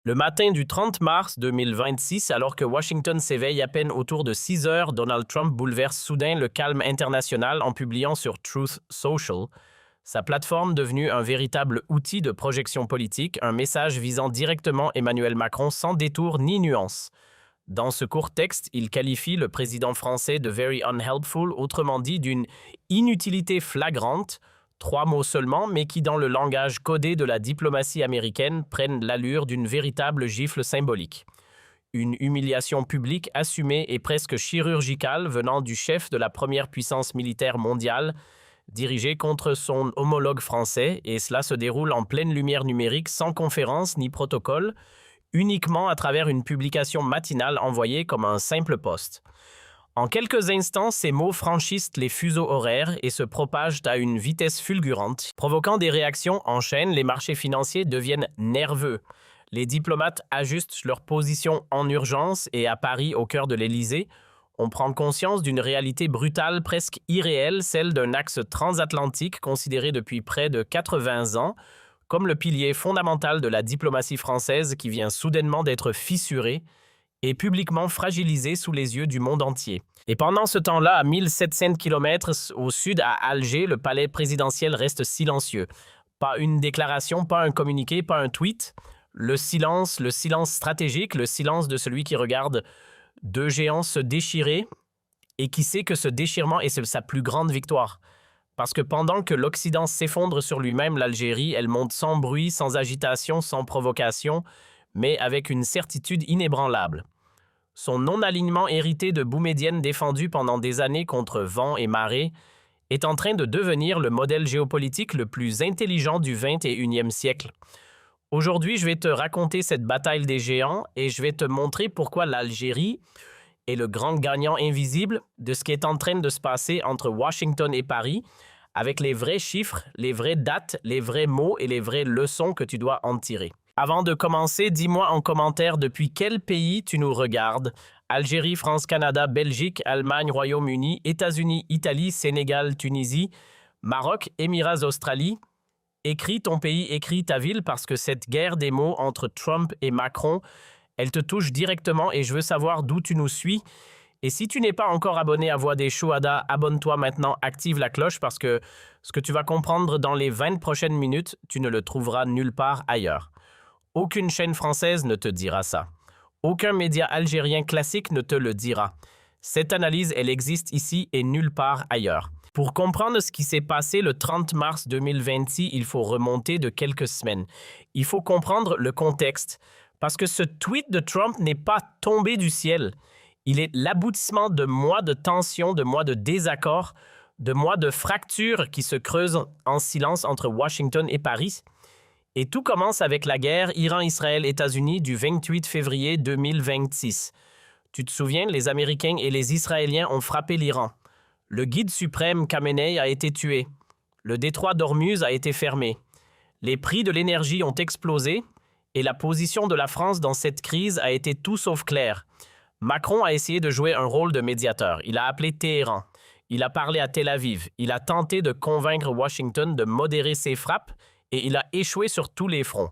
Le matin du 30 mars 2026, alors que Washington s'éveille à peine autour de 6 heures, Donald Trump bouleverse soudain le calme international en publiant sur Truth Social, sa plateforme devenue un véritable outil de projection politique, un message visant directement Emmanuel Macron sans détour ni nuance. Dans ce court texte, il qualifie le président français de very unhelpful, autrement dit d'une inutilité flagrante, 3 mots seulement, mais qui dans le langage codé de la diplomatie américaine prennent l'allure d'une véritable gifle symbolique. Une humiliation publique assumée et presque chirurgicale venant du chef de la première puissance militaire mondiale, dirigée contre son homologue français, et cela se déroule en pleine lumière numérique sans conférence ni protocole, uniquement à travers une publication matinale envoyée comme un simple post. En quelques instants, ces mots franchissent les fuseaux horaires et se propagent à une vitesse fulgurante, provoquant des réactions en chaîne. Les marchés financiers deviennent nerveux. Les diplomates ajustent leur position en urgence et à Paris, au cœur de l'Élysée, on prend conscience d'une réalité brutale, presque irréelle, celle d'un axe transatlantique considéré depuis près de 80 ans comme le pilier fondamental de la diplomatie française qui vient soudainement d'être fissuré et publiquement fragilisé sous les yeux du monde entier. Et pendant ce temps-là, à 1700 km au sud, à Alger, le palais présidentiel reste silencieux. Pas une déclaration, pas un communiqué, pas un tweet. Le silence stratégique, le silence de celui qui regarde deux géants se déchirer et qui sait que ce déchirement est sa plus grande victoire. Parce que pendant que l'Occident s'effondre sur lui-même, l'Algérie, elle monte sans bruit, sans agitation, sans provocation, mais avec une certitude inébranlable. Son non-alignement hérité de Boumedienne défendu pendant des années contre vent et marée est en train de devenir le modèle géopolitique le plus intelligent du XXIe siècle. Aujourd'hui, je vais te raconter cette bataille des géants et je vais te montrer pourquoi l'Algérie est le grand gagnant invisible de ce qui est en train de se passer entre Washington et Paris, avec les vrais chiffres, les vraies dates, les vrais mots et les vraies leçons que tu dois en tirer. Avant de commencer, dis-moi en commentaire depuis quel pays tu nous regardes. Algérie, France, Canada, Belgique, Allemagne, Royaume-Uni, États-Unis, Italie, Sénégal, Tunisie, Maroc, Émirats, Australie. Écris ton pays, écris ta ville parce que cette guerre des mots entre Trump et Macron, elle te touche directement et je veux savoir d'où tu nous suis. Et si tu n'es pas encore abonné à Voix des Chouhada, abonne-toi maintenant, active la cloche parce que ce que tu vas comprendre dans les 20 prochaines minutes, tu ne le trouveras nulle part ailleurs. Aucune chaîne française ne te dira ça. Aucun média algérien classique ne te le dira. Cette analyse, elle existe ici et nulle part ailleurs. Pour comprendre ce qui s'est passé le 30 mars 2026, il faut remonter de quelques semaines. Il faut comprendre le contexte, parce que ce tweet de Trump n'est pas tombé du ciel. Il est l'aboutissement de mois de tensions, de mois de désaccords, de mois de fractures qui se creusent en silence entre Washington et Paris. Et tout commence avec la guerre Iran-Israël-États-Unis du 28 février 2026. Tu te souviens, les Américains et les Israéliens ont frappé l'Iran. Le guide suprême Khamenei a été tué. Le détroit d'Ormuz a été fermé. Les prix de l'énergie ont explosé et la position de la France dans cette crise a été tout sauf claire. Macron a essayé de jouer un rôle de médiateur. Il a appelé Téhéran. Il a parlé à Tel Aviv. Il a tenté de convaincre Washington de modérer ses frappes et il a échoué sur tous les fronts.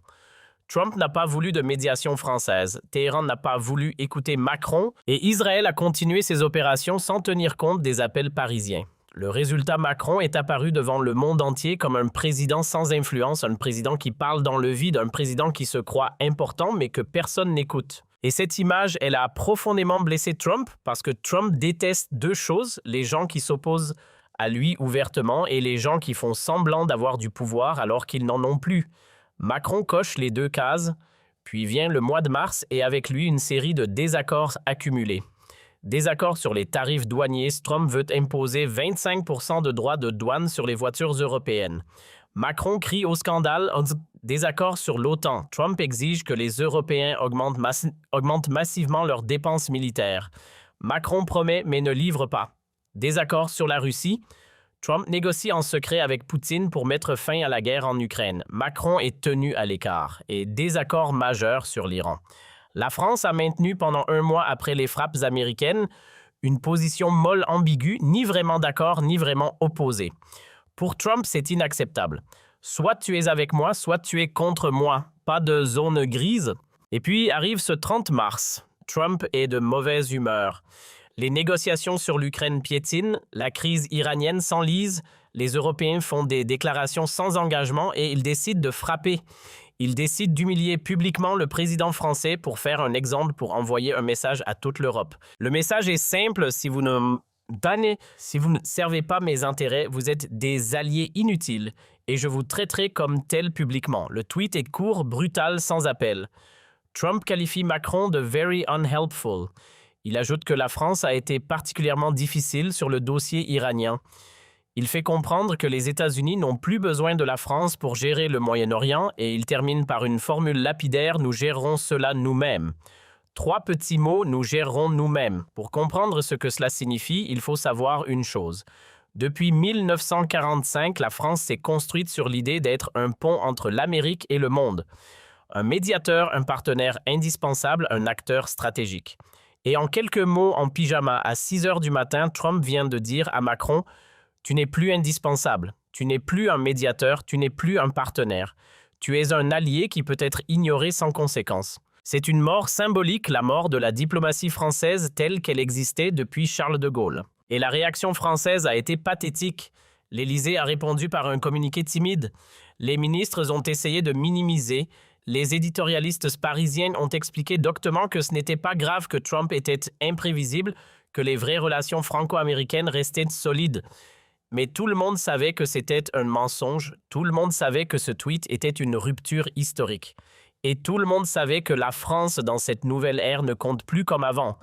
Trump n'a pas voulu de médiation française, Téhéran n'a pas voulu écouter Macron et Israël a continué ses opérations sans tenir compte des appels parisiens. Le résultat, Macron est apparu devant le monde entier comme un président sans influence, un président qui parle dans le vide, un président qui se croit important mais que personne n'écoute. Et cette image, elle a profondément blessé Trump parce que Trump déteste deux choses, les gens qui s'opposent à lui ouvertement et les gens qui font semblant d'avoir du pouvoir alors qu'ils n'en ont plus. Macron coche les deux cases, puis vient le mois de mars et avec lui une série de désaccords accumulés. Désaccords sur les tarifs douaniers, Trump veut imposer 25% de droits de douane sur les voitures européennes. Macron crie au scandale, désaccord sur l'OTAN. Trump exige que les Européens augmentent massivement leurs dépenses militaires. Macron promet mais ne livre pas. Désaccord sur la Russie. Trump négocie en secret avec Poutine pour mettre fin à la guerre en Ukraine. Macron est tenu à l'écart. Et désaccord majeur sur l'Iran. La France a maintenu pendant un mois après les frappes américaines une position molle ambiguë, ni vraiment d'accord, ni vraiment opposée. Pour Trump, c'est inacceptable. Soit tu es avec moi, soit tu es contre moi. Pas de zone grise. Et puis arrive ce 30 mars. Trump est de mauvaise humeur. Les négociations sur l'Ukraine piétinent, la crise iranienne s'enlise, les Européens font des déclarations sans engagement et ils décident de frapper. Ils décident d'humilier publiquement le président français pour faire un exemple, pour envoyer un message à toute l'Europe. Le message est simple: si vous ne servez pas mes intérêts, vous êtes des alliés inutiles et je vous traiterai comme tel publiquement. Le tweet est court, brutal, sans appel. Trump qualifie Macron de very unhelpful. Il ajoute que la France a été particulièrement difficile sur le dossier iranien. Il fait comprendre que les États-Unis n'ont plus besoin de la France pour gérer le Moyen-Orient et il termine par une formule lapidaire: nous gérerons cela nous-mêmes. 3 petits mots: nous gérerons nous-mêmes. Pour comprendre ce que cela signifie, il faut savoir une chose. Depuis 1945, la France s'est construite sur l'idée d'être un pont entre l'Amérique et le monde. Un médiateur, un partenaire indispensable, un acteur stratégique. Et en quelques mots en pyjama, à 6 heures du matin, Trump vient de dire à Macron: tu n'es plus indispensable, tu n'es plus un médiateur, tu n'es plus un partenaire. Tu es un allié qui peut être ignoré sans conséquence. C'est une mort symbolique, la mort de la diplomatie française telle qu'elle existait depuis Charles de Gaulle. Et la réaction française a été pathétique. L'Élysée a répondu par un communiqué timide. Les ministres ont essayé de minimiser. Les éditorialistes parisiens ont expliqué doctement que ce n'était pas grave, que Trump était imprévisible, que les vraies relations franco-américaines restaient solides. Mais tout le monde savait que c'était un mensonge, tout le monde savait que ce tweet était une rupture historique. Et tout le monde savait que la France, dans cette nouvelle ère, ne compte plus comme avant.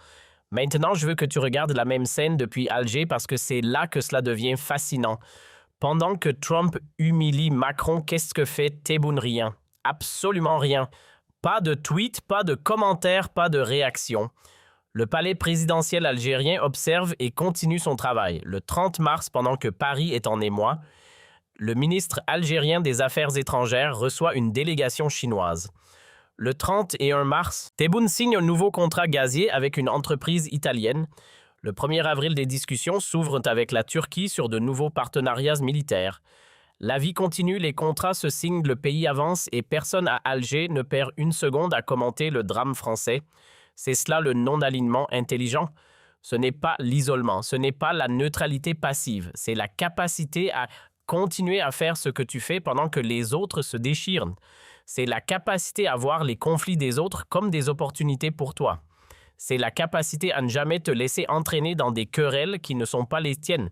Maintenant, je veux que tu regardes la même scène depuis Alger parce que c'est là que cela devient fascinant. Pendant que Trump humilie Macron, qu'est-ce que fait Tebboune? Rien. Absolument rien. Pas de tweet, pas de commentaires, pas de réaction. Le palais présidentiel algérien observe et continue son travail. Le 30 mars, pendant que Paris est en émoi, le ministre algérien des Affaires étrangères reçoit une délégation chinoise. Le 31 mars, Tebboune signe un nouveau contrat gazier avec une entreprise italienne. Le 1er avril, des discussions s'ouvrent avec la Turquie sur de nouveaux partenariats militaires. La vie continue, les contrats se signent, le pays avance et personne à Alger ne perd une seconde à commenter le drame français. C'est cela le non-alignement intelligent. Ce n'est pas l'isolement, ce n'est pas la neutralité passive, c'est la capacité à continuer à faire ce que tu fais pendant que les autres se déchirent. C'est la capacité à voir les conflits des autres comme des opportunités pour toi. C'est la capacité à ne jamais te laisser entraîner dans des querelles qui ne sont pas les tiennes.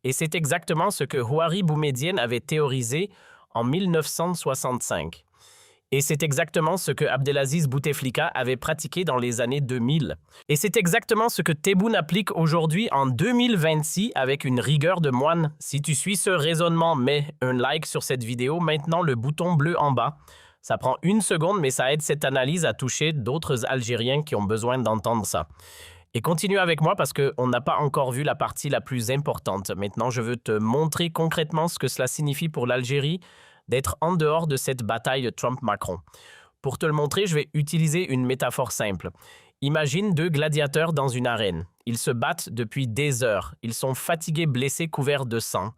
Et c'est exactement ce que Houari Boumedienne avait théorisé en 1965. Et c'est exactement ce que Abdelaziz Bouteflika avait pratiqué dans les années 2000. Et c'est exactement ce que Tebboune applique aujourd'hui en 2026 avec une rigueur de moine. Si tu suis ce raisonnement, mets un like sur cette vidéo, maintenant le bouton bleu en bas. Ça prend 1 seconde, mais ça aide cette analyse à toucher d'autres Algériens qui ont besoin d'entendre ça. Et continue avec moi parce qu'on n'a pas encore vu la partie la plus importante. Maintenant, je veux te montrer concrètement ce que cela signifie pour l'Algérie d'être en dehors de cette bataille de Trump-Macron. Pour te le montrer, je vais utiliser une métaphore simple. Imagine 2 gladiateurs dans une arène. Ils se battent depuis des heures. Ils sont fatigués, blessés, couverts de sang.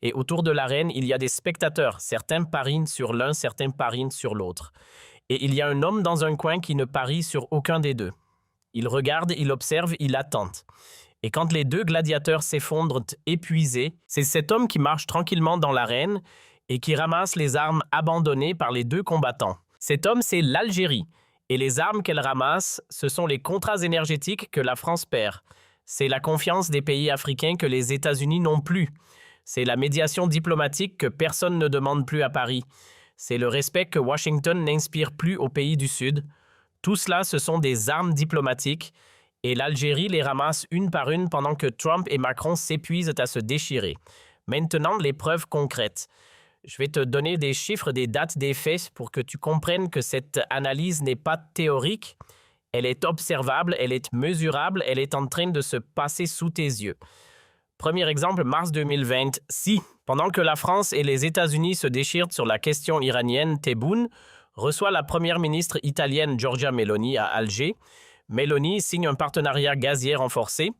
Et autour de l'arène, il y a des spectateurs. Certains parient sur l'un, certains parient sur l'autre. Et il y a un homme dans un coin qui ne parie sur aucun des deux. Il regarde, il observe, il attend. Et quand les 2 gladiateurs s'effondrent épuisés, c'est cet homme qui marche tranquillement dans l'arène et qui ramasse les armes abandonnées par les 2 combattants. Cet homme, c'est l'Algérie. Et les armes qu'elle ramasse, ce sont les contrats énergétiques que la France perd. C'est la confiance des pays africains que les États-Unis n'ont plus. C'est la médiation diplomatique que personne ne demande plus à Paris. C'est le respect que Washington n'inspire plus aux pays du Sud. Tout cela, ce sont des armes diplomatiques. Et l'Algérie les ramasse une par une pendant que Trump et Macron s'épuisent à se déchirer. Maintenant, les preuves concrètes. Je vais te donner des chiffres, des dates, des faits pour que tu comprennes que cette analyse n'est pas théorique. Elle est observable, elle est mesurable, elle est en train de se passer sous tes yeux. Premier exemple, mars 2026. Pendant que la France et les États-Unis se déchirent sur la question iranienne, Tebboune reçoit la première ministre italienne Giorgia Meloni à Alger. Meloni signe un partenariat gazier renforcé.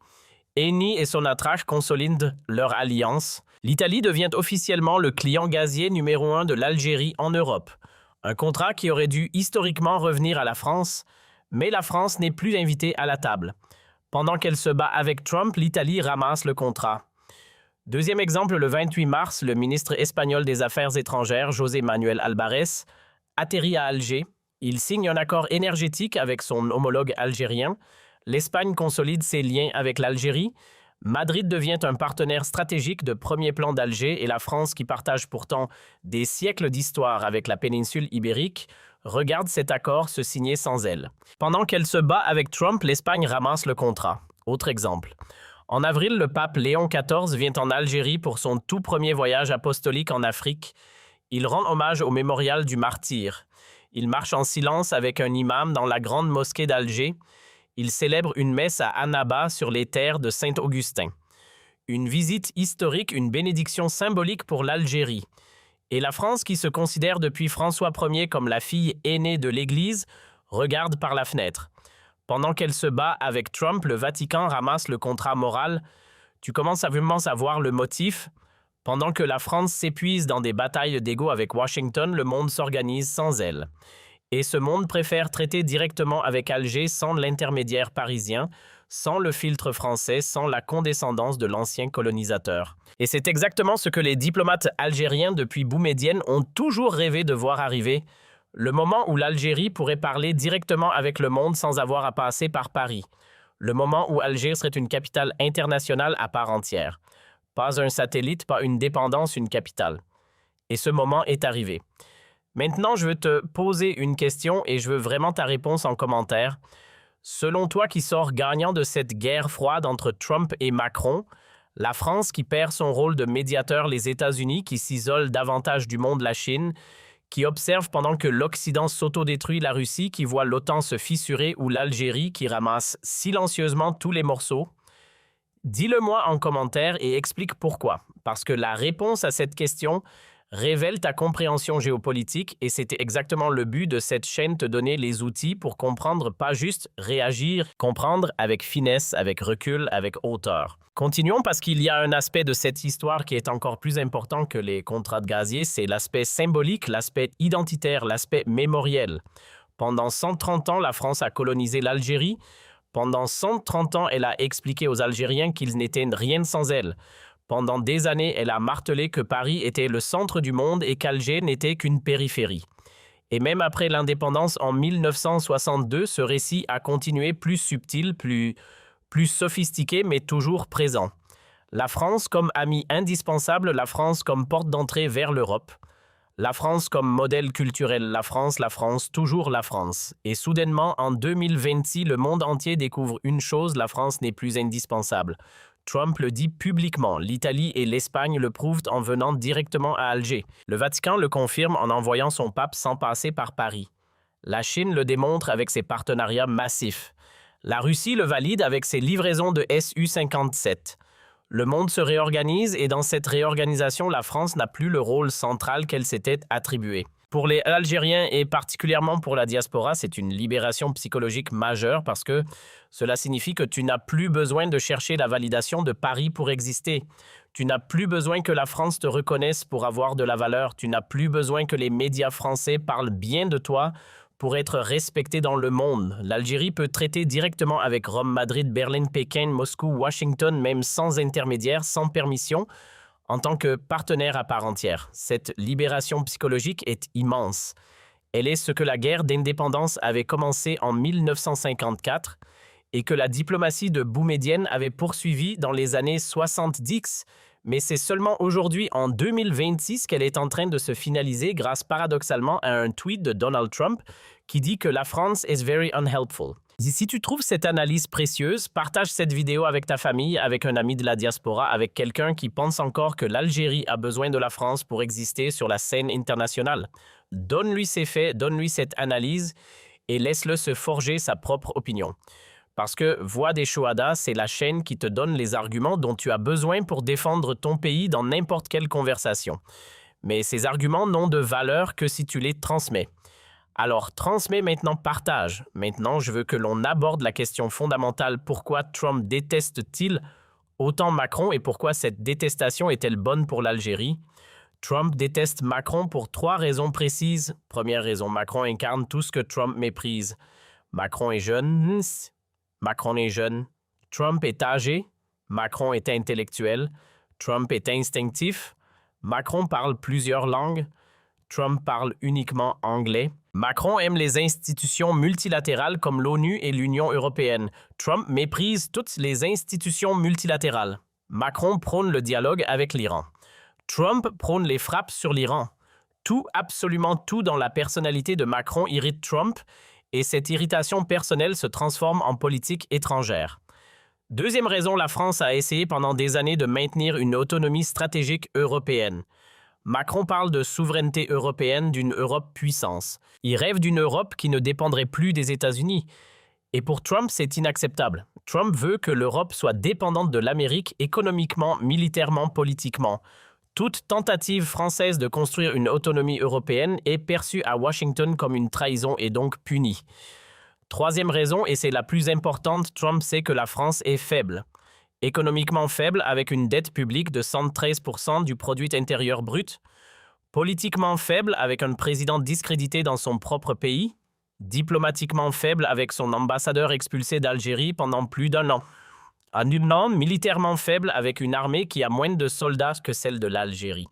Eni et Sonatrach consolident leur alliance. L'Italie devient officiellement le client gazier numéro 1 de l'Algérie en Europe. Un contrat qui aurait dû historiquement revenir à la France, mais la France n'est plus invitée à la table. Pendant qu'elle se bat avec Trump, l'Italie ramasse le contrat. Deuxième exemple, le 28 mars, le ministre espagnol des Affaires étrangères, José Manuel Albares, atterrit à Alger. Il signe un accord énergétique avec son homologue algérien. L'Espagne consolide ses liens avec l'Algérie. Madrid devient un partenaire stratégique de premier plan d'Alger et la France, qui partage pourtant des siècles d'histoire avec la péninsule ibérique, regarde cet accord se signer sans elle. Pendant qu'elle se bat avec Trump, l'Espagne ramasse le contrat. Autre exemple. En avril, le pape Léon XIV vient en Algérie pour son tout premier voyage apostolique en Afrique. Il rend hommage au mémorial du martyr. Il marche en silence avec un imam dans la grande mosquée d'Alger. Il célèbre une messe à Annaba sur les terres de Saint-Augustin. Une visite historique, une bénédiction symbolique pour l'Algérie. Et la France, qui se considère depuis François Ier comme la fille aînée de l'Église, regarde par la fenêtre. Pendant qu'elle se bat avec Trump, le Vatican ramasse le contrat moral. Tu commences à vraiment savoir le motif. Pendant que la France s'épuise dans des batailles d'ego avec Washington, le monde s'organise sans elle. Et ce monde préfère traiter directement avec Alger sans l'intermédiaire parisien, sans le filtre français, sans la condescendance de l'ancien colonisateur. Et c'est exactement ce que les diplomates algériens depuis Boumedienne ont toujours rêvé de voir arriver, le moment où l'Algérie pourrait parler directement avec le monde sans avoir à passer par Paris, le moment où Alger serait une capitale internationale à part entière. Pas un satellite, pas une dépendance, une capitale. Et ce moment est arrivé. Maintenant, je veux te poser une question et je veux vraiment ta réponse en commentaire. Selon toi, qui sort gagnant de cette guerre froide entre Trump et Macron, la France qui perd son rôle de médiateur, les États-Unis qui s'isolent davantage du monde, la Chine, qui observe pendant que l'Occident s'autodétruit, la Russie qui voit l'OTAN se fissurer ou l'Algérie qui ramasse silencieusement tous les morceaux? Dis-le-moi en commentaire et explique pourquoi. Parce que la réponse à cette question révèle ta compréhension géopolitique et c'était exactement le but de cette chaîne, te donner les outils pour comprendre, pas juste réagir, comprendre avec finesse, avec recul, avec hauteur. Continuons parce qu'il y a un aspect de cette histoire qui est encore plus important que les contrats de gazier, c'est l'aspect symbolique, l'aspect identitaire, l'aspect mémoriel. Pendant 130 ans, la France a colonisé l'Algérie. Pendant 130 ans, elle a expliqué aux Algériens qu'ils n'étaient rien sans elle. Pendant des années, elle a martelé que Paris était le centre du monde et qu'Alger n'était qu'une périphérie. Et même après l'indépendance en 1962, ce récit a continué plus subtil, plus sophistiqué, mais toujours présent. La France comme ami indispensable, la France comme porte d'entrée vers l'Europe. La France comme modèle culturel, la France, toujours la France. Et soudainement, en 2026, le monde entier découvre une chose, la France n'est plus indispensable. Trump le dit publiquement. L'Italie et l'Espagne le prouvent en venant directement à Alger. Le Vatican le confirme en envoyant son pape sans passer par Paris. La Chine le démontre avec ses partenariats massifs. La Russie le valide avec ses livraisons de Su-57. Le monde se réorganise et dans cette réorganisation, la France n'a plus le rôle central qu'elle s'était attribué. Pour les Algériens et particulièrement pour la diaspora, c'est une libération psychologique majeure parce que cela signifie que tu n'as plus besoin de chercher la validation de Paris pour exister. Tu n'as plus besoin que la France te reconnaisse pour avoir de la valeur. Tu n'as plus besoin que les médias français parlent bien de toi pour être respecté dans le monde. L'Algérie peut traiter directement avec Rome, Madrid, Berlin, Pékin, Moscou, Washington, même sans intermédiaire, sans permission, en tant que partenaire à part entière. Cette libération psychologique est immense. Elle est ce que la guerre d'indépendance avait commencé en 1954 et que la diplomatie de Boumedienne avait poursuivi dans les années 70, mais c'est seulement aujourd'hui, en 2026, qu'elle est en train de se finaliser grâce paradoxalement à un tweet de Donald Trump qui dit que la France is very unhelpful. Si tu trouves cette analyse précieuse, partage cette vidéo avec ta famille, avec un ami de la diaspora, avec quelqu'un qui pense encore que l'Algérie a besoin de la France pour exister sur la scène internationale. Donne-lui ses faits, donne-lui cette analyse et laisse-le se forger sa propre opinion. Parce que Voix des Chohadas, c'est la chaîne qui te donne les arguments dont tu as besoin pour défendre ton pays dans n'importe quelle conversation. Mais ces arguments n'ont de valeur que si tu les transmets. Alors, transmets maintenant, partage. Maintenant, je veux que l'on aborde la question fondamentale. Pourquoi Trump déteste-t-il autant Macron et pourquoi cette détestation est-elle bonne pour l'Algérie? Trump déteste Macron pour 3 raisons précises. Première raison, Macron incarne tout ce que Trump méprise. Macron est jeune. Macron est jeune. Trump est âgé. Macron est intellectuel. Trump est instinctif. Macron parle plusieurs langues. Trump parle uniquement anglais. Macron aime les institutions multilatérales comme l'ONU et l'Union européenne. Trump méprise toutes les institutions multilatérales. Macron prône le dialogue avec l'Iran. Trump prône les frappes sur l'Iran. Tout, absolument tout dans la personnalité de Macron irrite Trump et cette irritation personnelle se transforme en politique étrangère. Deuxième raison, la France a essayé pendant des années de maintenir une autonomie stratégique européenne. Macron parle de souveraineté européenne, d'une Europe puissance. Il rêve d'une Europe qui ne dépendrait plus des États-Unis. Et pour Trump, c'est inacceptable. Trump veut que l'Europe soit dépendante de l'Amérique économiquement, militairement, politiquement. Toute tentative française de construire une autonomie européenne est perçue à Washington comme une trahison et donc punie. Troisième raison, et c'est la plus importante, Trump sait que la France est faible. Économiquement faible avec une dette publique de 113% du produit intérieur brut, politiquement faible avec un président discrédité dans son propre pays, diplomatiquement faible avec son ambassadeur expulsé d'Algérie pendant plus d'1 an, militairement faible avec une armée qui a moins de soldats que celle de l'Algérie.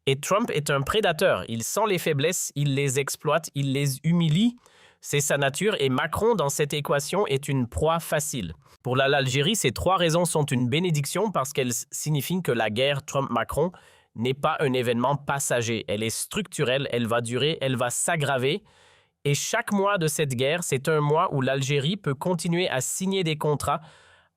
Et Trump est un prédateur, il sent les faiblesses, il les exploite, il les humilie, c'est sa nature et Macron dans cette équation est une proie facile. Pour l'Algérie, ces 3 raisons sont une bénédiction parce qu'elles signifient que la guerre Trump-Macron n'est pas un événement passager. Elle est structurelle, elle va durer, elle va s'aggraver. Et chaque mois de cette guerre, c'est un mois où l'Algérie peut continuer à signer des contrats,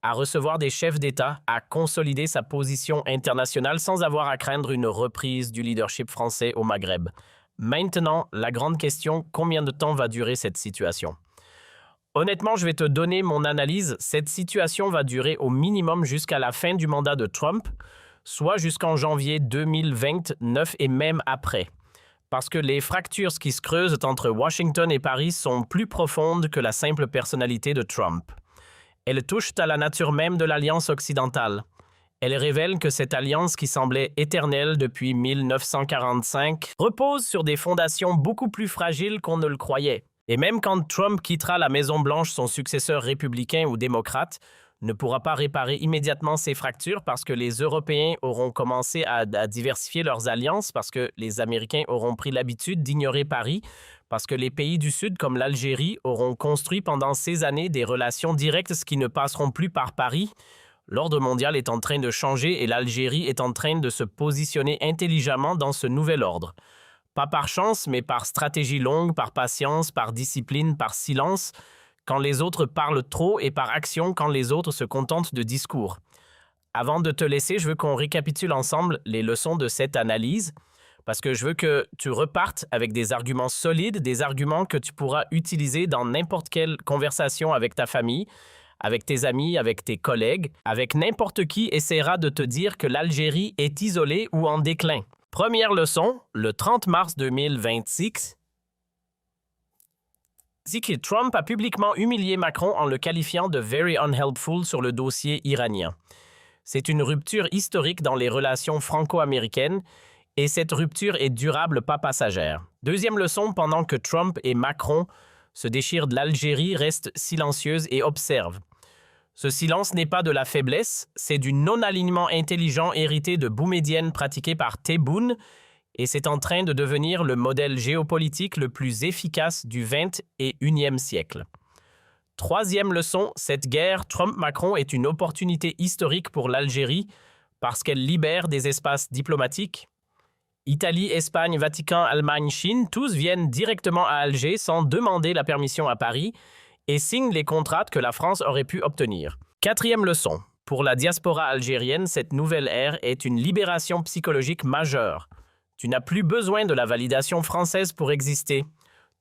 à recevoir des chefs d'État, à consolider sa position internationale sans avoir à craindre une reprise du leadership français au Maghreb. Maintenant, la grande question, combien de temps va durer cette situation? Honnêtement, je vais te donner mon analyse. Cette situation va durer au minimum jusqu'à la fin du mandat de Trump, soit jusqu'en janvier 2029 et même après. Parce que les fractures qui se creusent entre Washington et Paris sont plus profondes que la simple personnalité de Trump. Elles touchent à la nature même de l'Alliance occidentale. Elles révèlent que cette alliance qui semblait éternelle depuis 1945 repose sur des fondations beaucoup plus fragiles qu'on ne le croyait. Et même quand Trump quittera la Maison-Blanche, son successeur républicain ou démocrate ne pourra pas réparer immédiatement ces fractures parce que les Européens auront commencé à diversifier leurs alliances, parce que les Américains auront pris l'habitude d'ignorer Paris, parce que les pays du Sud comme l'Algérie auront construit pendant ces années des relations directes qui ne passeront plus par Paris. L'ordre mondial est en train de changer et l'Algérie est en train de se positionner intelligemment dans ce nouvel ordre. Pas par chance, mais par stratégie longue, par patience, par discipline, par silence, quand les autres parlent trop et par action quand les autres se contentent de discours. Avant de te laisser, je veux qu'on récapitule ensemble les leçons de cette analyse, parce que je veux que tu repartes avec des arguments solides, des arguments que tu pourras utiliser dans n'importe quelle conversation avec ta famille, avec tes amis, avec tes collègues, avec n'importe qui essaiera de te dire que l'Algérie est isolée ou en déclin. Première leçon, le 30 mars 2026, dit que Trump a publiquement humilié Macron en le qualifiant de « very unhelpful » sur le dossier iranien. C'est une rupture historique dans les relations franco-américaines et cette rupture est durable, pas passagère. Deuxième leçon, pendant que Trump et Macron se déchirent de l'Algérie, reste silencieuse et observe. Ce silence n'est pas de la faiblesse, c'est du non-alignement intelligent hérité de Boumedienne pratiqué par Tebboune et c'est en train de devenir le modèle géopolitique le plus efficace du XXIe siècle. Troisième leçon, cette guerre Trump-Macron est une opportunité historique pour l'Algérie parce qu'elle libère des espaces diplomatiques. Italie, Espagne, Vatican, Allemagne, Chine, tous viennent directement à Alger sans demander la permission à Paris et signent les contrats que la France aurait pu obtenir. Quatrième leçon. Pour la diaspora algérienne, cette nouvelle ère est une libération psychologique majeure. Tu n'as plus besoin de la validation française pour exister.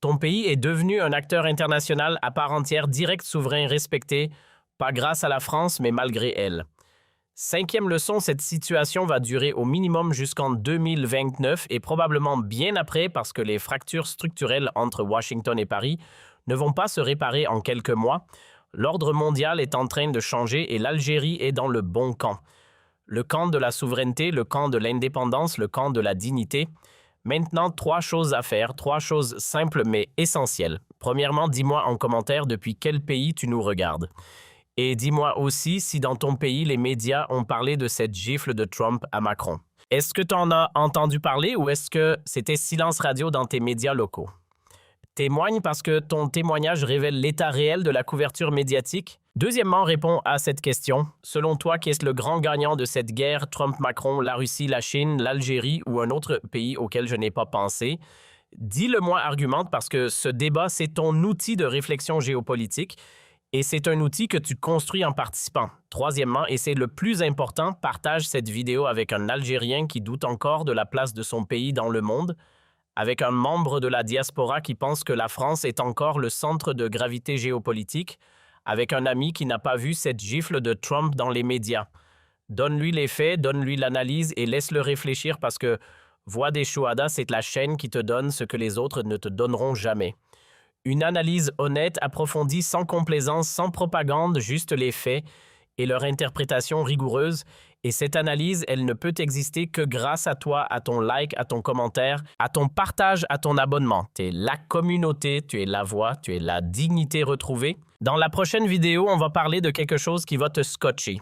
Ton pays est devenu un acteur international à part entière, direct, souverain, respecté, pas grâce à la France, mais malgré elle. Cinquième leçon, cette situation va durer au minimum jusqu'en 2029 et probablement bien après parce que les fractures structurelles entre Washington et Paris ne vont pas se réparer en quelques mois. L'ordre mondial est en train de changer et l'Algérie est dans le bon camp. Le camp de la souveraineté, le camp de l'indépendance, le camp de la dignité. Maintenant, 3 choses à faire, 3 choses simples mais essentielles. Premièrement, dis-moi en commentaire depuis quel pays tu nous regardes. Et dis-moi aussi si dans ton pays, les médias ont parlé de cette gifle de Trump à Macron. Est-ce que tu en as entendu parler ou est-ce que c'était silence radio dans tes médias locaux? Témoigne parce que ton témoignage révèle l'état réel de la couverture médiatique. Deuxièmement, réponds à cette question. Selon toi, qui est le grand gagnant de cette guerre, Trump-Macron, la Russie, la Chine, l'Algérie ou un autre pays auquel je n'ai pas pensé? Dis-le-moi, argumente, parce que ce débat, c'est ton outil de réflexion géopolitique et c'est un outil que tu construis en participant. Troisièmement, et c'est le plus important, partage cette vidéo avec un Algérien qui doute encore de la place de son pays dans le monde, avec un membre de la diaspora qui pense que la France est encore le centre de gravité géopolitique, avec un ami qui n'a pas vu cette gifle de Trump dans les médias. Donne-lui les faits, donne-lui l'analyse et laisse-le réfléchir parce que Voix des Chouhadas, c'est la chaîne qui te donne ce que les autres ne te donneront jamais. Une analyse honnête, approfondie, sans complaisance, sans propagande, juste les faits et leur interprétation rigoureuse. Et cette analyse, elle ne peut exister que grâce à toi, à ton like, à ton commentaire, à ton partage, à ton abonnement. Tu es la communauté, tu es la voix, tu es la dignité retrouvée. Dans la prochaine vidéo, on va parler de quelque chose qui va te scotcher.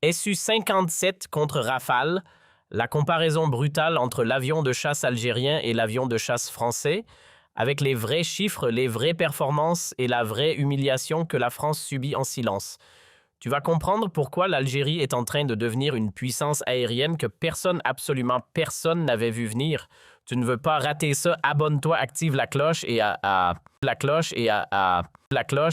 Su-57 contre Rafale, la comparaison brutale entre l'avion de chasse algérien et l'avion de chasse français, avec les vrais chiffres, les vraies performances et la vraie humiliation que la France subit en silence. Tu vas comprendre pourquoi l'Algérie est en train de devenir une puissance aérienne que personne, absolument personne n'avait vu venir. Tu ne veux pas rater ça, abonne-toi, active la cloche et la cloche.